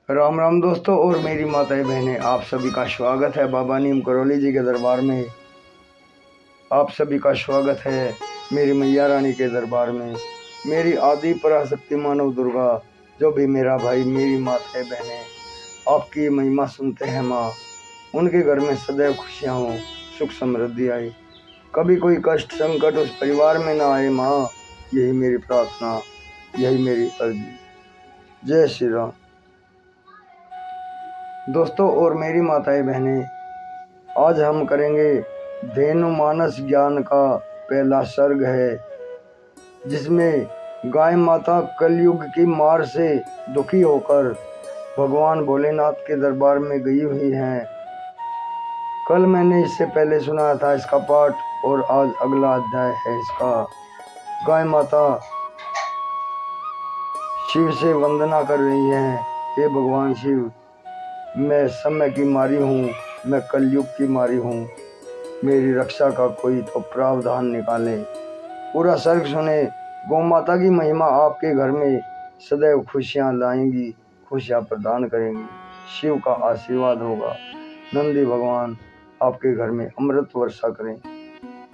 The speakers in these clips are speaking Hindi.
राम राम दोस्तों और मेरी माताएं बहनें, आप सभी का स्वागत है बाबा नीम करौली जी के दरबार में। आप सभी का स्वागत है मेरी मैया रानी के दरबार में। मेरी आदि पराशक्ति मानव दुर्गा, जो भी मेरा भाई मेरी माताएं बहनें आपकी महिमा सुनते हैं माँ, उनके घर में सदैव खुशियाँ हों, सुख समृद्धि आए, कभी कोई कष्ट संकट उस परिवार में ना आए माँ। यही मेरी प्रार्थना, यही मेरी अर्जी। जय श्री राम। दोस्तों और मेरी माताएं बहनें, आज हम करेंगे धेनु मानस ज्ञान का पहला सर्ग है, जिसमें गाय माता कलयुग की मार से दुखी होकर भगवान भोलेनाथ के दरबार में गई हुई हैं। कल मैंने इससे पहले सुनाया था इसका पाठ और आज अगला अध्याय है इसका। गाय माता शिव से वंदना कर रही हैं, हे भगवान शिव, मैं समय की मारी हूँ, मैं कलयुग की मारी हूँ, मेरी रक्षा का कोई तो प्रावधान निकाले। पूरा सर्ग सुने। गौ माता की महिमा आपके घर में सदैव खुशियाँ लाएंगी, खुशियाँ प्रदान करेंगी, शिव का आशीर्वाद होगा। नंदी भगवान आपके घर में अमृत वर्षा करें।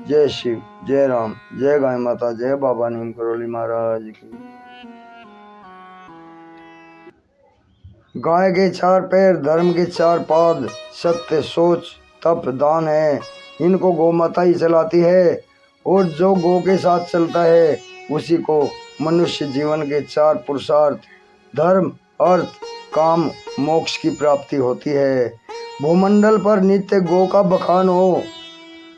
जय शिव, जय राम, जय गाय माता, जय बाबा नीम करौली महाराज की। गाय के चार पैर, धर्म के चार पाद, सत्य सोच तप दान है, इनको गौ माता ही चलाती है। और जो गौ के साथ चलता है उसी को मनुष्य जीवन के चार पुरुषार्थ धर्म अर्थ काम मोक्ष की प्राप्ति होती है। भूमंडल पर नित्य गौ का बखान हो,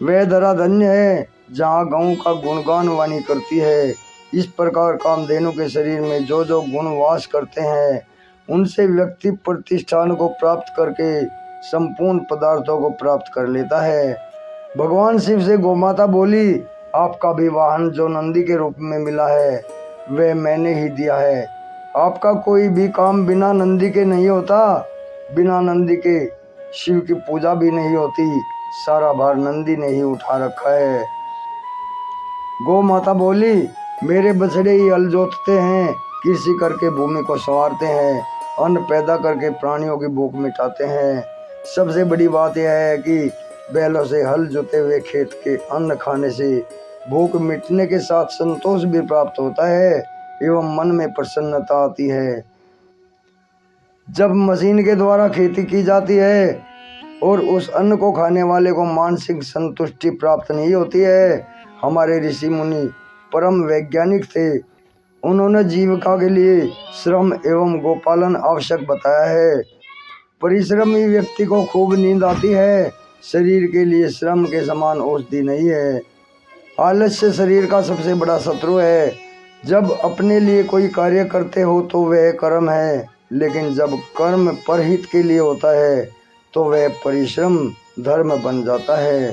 वह धरा धन्य है जहाँ गौ का गुणगान वाणी करती है। इस प्रकार कामधेनु के शरीर में जो जो गुण वास करते हैं, उनसे व्यक्ति प्रतिष्ठान को प्राप्त करके संपूर्ण पदार्थों को प्राप्त कर लेता है। भगवान शिव से गोमाता बोली, आपका भी वाहन जो नंदी के रूप में मिला है वह मैंने ही दिया है। आपका कोई भी काम बिना नंदी के नहीं होता, बिना नंदी के शिव की पूजा भी नहीं होती। सारा भार नंदी ने ही उठा रखा है। गौ माता बोली, मेरे बछड़े ही हल जोतते हैं, कृषि करके भूमि को संवारते हैं, अन्न पैदा करके प्राणियों की भूख मिटाते हैं। सबसे बड़ी बात यह है कि बैलों से हल जोते हुए खेत के अन्न खाने से भूख मिटने के साथ संतोष भी प्राप्त होता है एवं मन में प्रसन्नता आती है। जब मशीन के द्वारा खेती की जाती है और उस अन्न को खाने वाले को मानसिक संतुष्टि प्राप्त नहीं होती है। हमारे ऋषि मुनि परम वैज्ञानिक थे, उन्होंने जीविका के लिए श्रम एवं गोपालन आवश्यक बताया है। परिश्रमी व्यक्ति को खूब नींद आती है, शरीर के लिए श्रम के समान औषधि नहीं है। आलस्य शरीर का सबसे बड़ा शत्रु है। जब अपने लिए कोई कार्य करते हो तो वह कर्म है, लेकिन जब कर्म परहित के लिए होता है तो वह परिश्रम धर्म बन जाता है।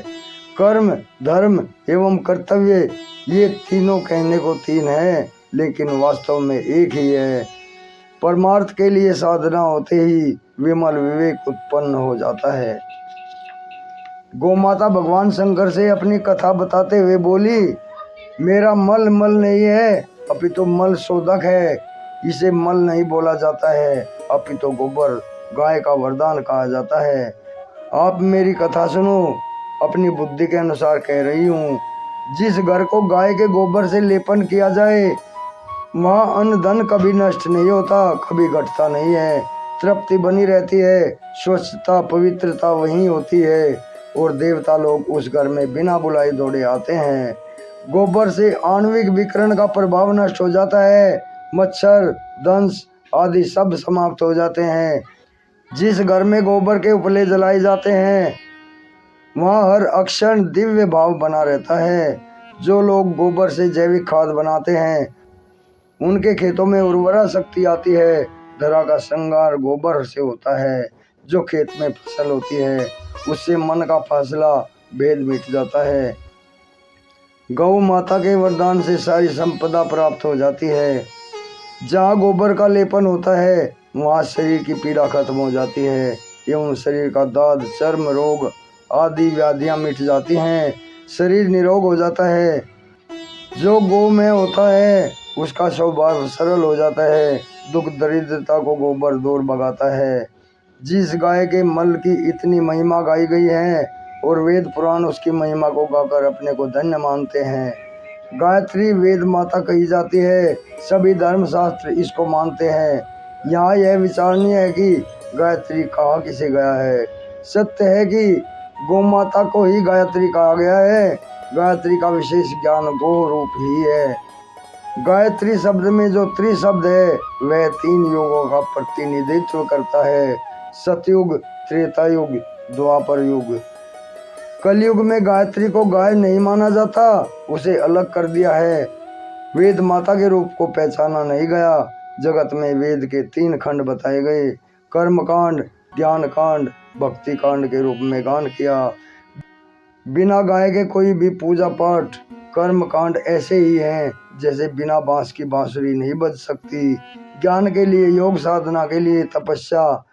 कर्म धर्म एवं कर्तव्य ये तीनों कहने को तीन है, लेकिन वास्तव में एक ही है। परमार्थ के लिए साधना होते ही विमल विवेक उत्पन्न हो जाता है। गोमाता भगवान शंकर से अपनी कथा बताते हुए बोली, मेरा मल मल नहीं है अपितु मल शोधक है। इसे मल नहीं बोला जाता है, अपितु गोबर गाय का वरदान कहा जाता है। आप मेरी कथा सुनो, अपनी बुद्धि के अनुसार कह रही हूँ। जिस घर को गाय के गोबर से लेपन किया जाए वहाँ अन्न धन कभी नष्ट नहीं होता, कभी घटता नहीं है, तृप्ति बनी रहती है, स्वच्छता पवित्रता वहीं होती है और देवता लोग उस घर में बिना बुलाए दौड़े आते हैं। गोबर से आणविक विकिरण का प्रभाव नष्ट हो जाता है, मच्छर दंश आदि सब समाप्त हो जाते हैं। जिस घर में गोबर के उपले जलाए जाते हैं वहाँ हर अक्षण दिव्य भाव बना रहता है। जो लोग गोबर से जैविक खाद बनाते हैं उनके खेतों में उर्वरा शक्ति आती है। धरा का श्रृंगार गोबर से होता है। जो खेत में फसल होती है उससे मन का फासला भेद मिट जाता है। गौ माता के वरदान से सारी संपदा प्राप्त हो जाती है। जहाँ गोबर का लेपन होता है वहाँ शरीर की पीड़ा खत्म हो जाती है एवं शरीर का दाद चर्म रोग आदि व्याधियाँ मिट जाती हैं, शरीर निरोग हो जाता है। जो गौ में होता है उसका स्वभाव सरल हो जाता है, दुख दरिद्रता को गोबर दूर भगाता है। जिस गाय के मल की इतनी महिमा गाई गई है और वेद पुराण उसकी महिमा को गाकर अपने को धन्य मानते हैं। गायत्री वेद माता कही जाती है, सभी धर्मशास्त्र इसको मानते हैं। यहाँ यह विचारणीय है कि गायत्री कहा किसे गया है। सत्य है कि गौ माता को ही गायत्री कहा गया है। गायत्री का विशेष ज्ञान गो रूप ही है। गायत्री शब्द में जो त्रिशब्द है वह 3 युगों का प्रतिनिधित्व करता है, सतयुग, त्रेता युग, द्वापर युग। कलयुग में गायत्री को गाय नहीं माना जाता, उसे अलग कर दिया है। वेद माता के रूप को पहचाना नहीं गया। जगत में वेद के 3 खंड बताए गए, कर्म कांड, ज्ञान कांड, भक्ति कांड के रूप में गान किया। बिना गाय के कोई भी पूजा पाठ, कर्म कांड ऐसे ही हैं जैसे बिना बांस की बांसुरी नहीं बज सकती। ज्ञान के लिए, योग साधना के लिए तपस्या,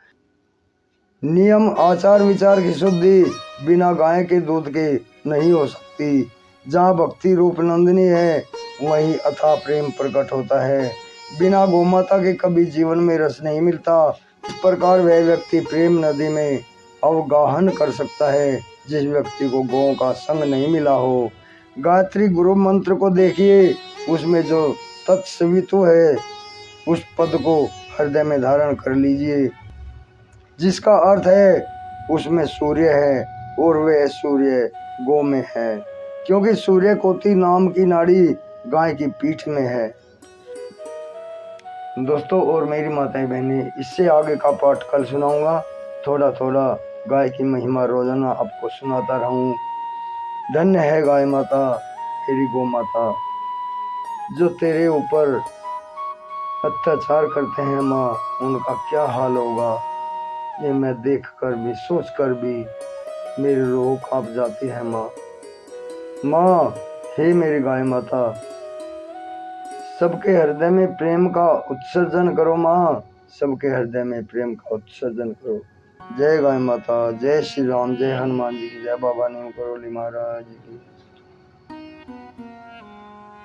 नियम, आचार विचार की शुद्धि बिना गाय के दूध के नहीं हो सकती। जहाँ भक्ति रूप नंदिनी है वहीं अथाह प्रेम प्रकट होता है। बिना गोमाता के कभी जीवन में रस नहीं मिलता। इस प्रकार वह व्यक्ति प्रेम नदी में अवगाहन कर सकता है जिस व्यक्ति को गौ का संग नहीं मिला हो। गायत्री गुरु मंत्र को देखिए, उसमें जो तत्सवितु है उस पद को हृदय में धारण कर लीजिए, जिसका अर्थ है उसमें सूर्य है और वह सूर्य गौ में है, क्योंकि सूर्य कोटि नाम की नाड़ी गाय की पीठ में है। दोस्तों और मेरी माताएं बहनें, इससे आगे का पाठ कल सुनाऊंगा। थोड़ा थोड़ा गाय की महिमा रोजाना आपको सुनाता रहूं। धन्य है गाय माता, तेरी गौ माता, जो तेरे ऊपर अत्याचार करते हैं माँ, उनका क्या हाल होगा ये मैं देख कर भी, सोच कर भी मेरी रूह कांप जाती है माँ। माँ, हे मेरी गाय माता, सबके हृदय में प्रेम का उत्सर्जन करो माँ, सबके हृदय में प्रेम का उत्सर्जन करो। जय गाय माता, जय श्री राम, जय हनुमान जी की जय, बाबा नीम करोली महाराज की।